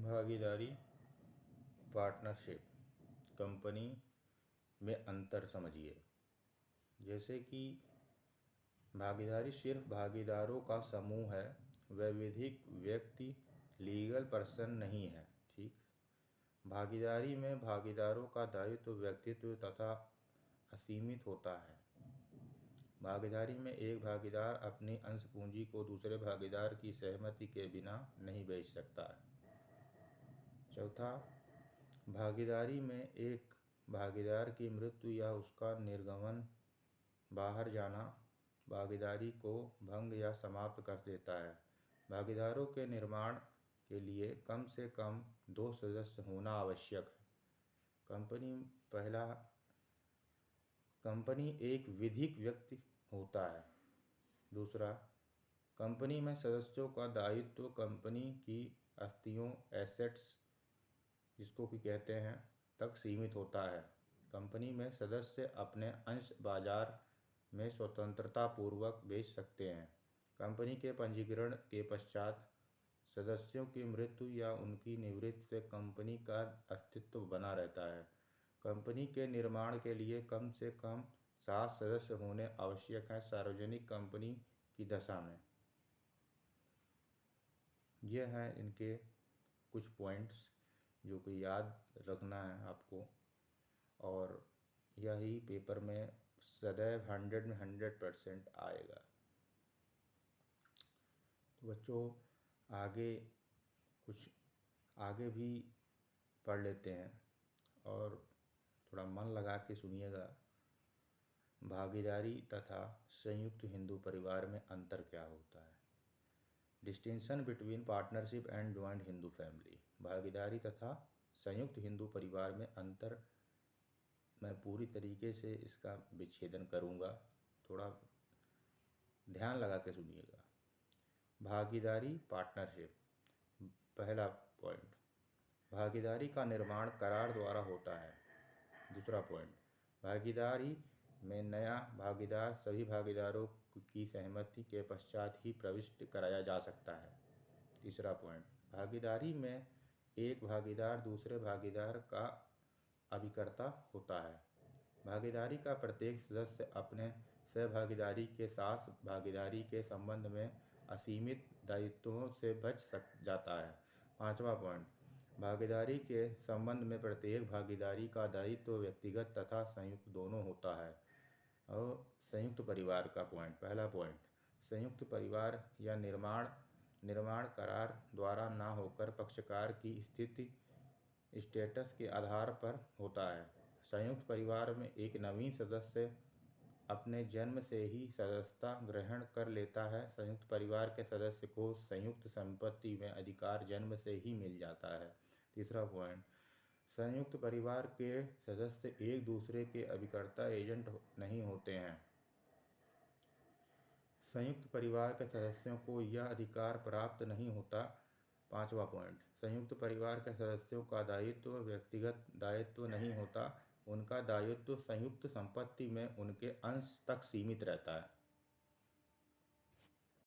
भागीदारी partnership company में अंतर समझिए। जैसे कि भागीदारी सिर्फ भागीदारों का समूह है, वह विधिक व्यक्ति लीगल पर्सन नहीं है। ठीक, भागीदारी में भागीदारों का दायित्व व्यक्तित्व तथा असीमित होता है। भागीदारी में एक भागीदार अपनी अंश पूंजी को दूसरे भागीदार की सहमति के बिना नहीं बेच सकता है। चौथा, भागीदारी में एक भागीदार की मृत्यु या उसका निर्गमन बाहर जाना भागीदारी को भंग या समाप्त कर देता है। भागीदारों के निर्माण के लिए कम से कम 2 सदस्य होना आवश्यक है। कंपनी एक विधिक व्यक्ति होता है। दूसरा, कंपनी में सदस्यों का दायित्व कंपनी की आस्तियों एसेट्स जिसको कि कहते हैं तक सीमित होता है। कंपनी में सदस्य अपने अंश बाजार में स्वतंत्रता पूर्वक बेच सकते हैं। कंपनी के पंजीकरण के पश्चात सदस्यों की मृत्यु या उनकी निवृत्ति से कंपनी का अस्तित्व बना रहता है। कंपनी के निर्माण के लिए कम से कम 7 सदस्य होने आवश्यक हैं सार्वजनिक कंपनी की दशा में। यह हैं इनके कुछ पॉइंट्स जो कि याद रखना है आपको, और यही पेपर में सदैव 100 में 100% आएगा। तो बच्चों कुछ आगे भी पढ़ लेते हैं और थोड़ा मन लगा के सुनिएगा। भागीदारी तथा संयुक्त हिंदू परिवार में अंतर क्या होता है? Distinction between partnership and joint Hindu family. भागीदारी तथा संयुक्त हिंदू परिवार में अंतर मैं पूरी तरीके से इसका विच्छेदन करूंगा, थोड़ा ध्यान लगा के सुनिएगा। भागीदारी पार्टनरशिप, पहला पॉइंट, भागीदारी का निर्माण करार द्वारा होता है। दूसरा पॉइंट, भागीदारी में नया भागीदार सभी भागीदारों की सहमति के पश्चात ही प्रविष्ट कराया जा सकता है। तीसरा पॉइंट, भागीदारी में एक भागीदार दूसरे भागीदार का अभिकर्ता होता है। भागीदारी का प्रत्येक सदस्य अपने सहभागीदारी के साथ भागीदारी के संबंध में असीमित दायित्वों से बच जाता है। पांचवा पॉइंट, भागीदारी के संबंध में प्रत्येक भागीदारी का दायित्व व्यक्तिगत तथा संयुक्त दोनों होता है। और संयुक्त परिवार का पॉइंट, पहला पॉइंट, संयुक्त परिवार या निर्माण करार द्वारा ना होकर पक्षकार की स्थिति स्टेटस के आधार पर होता है। संयुक्त परिवार में एक नवीन सदस्य अपने जन्म से ही सदस्यता ग्रहण कर लेता है। संयुक्त परिवार के सदस्य को संयुक्त संपत्ति में अधिकार जन्म से ही मिल जाता है। तीसरा पॉइंट, संयुक्त परिवार के सदस्य एक दूसरे के अभिकर्ता एजेंट नहीं होते हैं। संयुक्त परिवार के सदस्यों को यह अधिकार प्राप्त नहीं होता। पांचवा पॉइंट, संयुक्त परिवार के सदस्यों का दायित्व व्यक्तिगत दायित्व नहीं होता, उनका दायित्व संयुक्त संपत्ति में उनके अंश तक सीमित रहता है।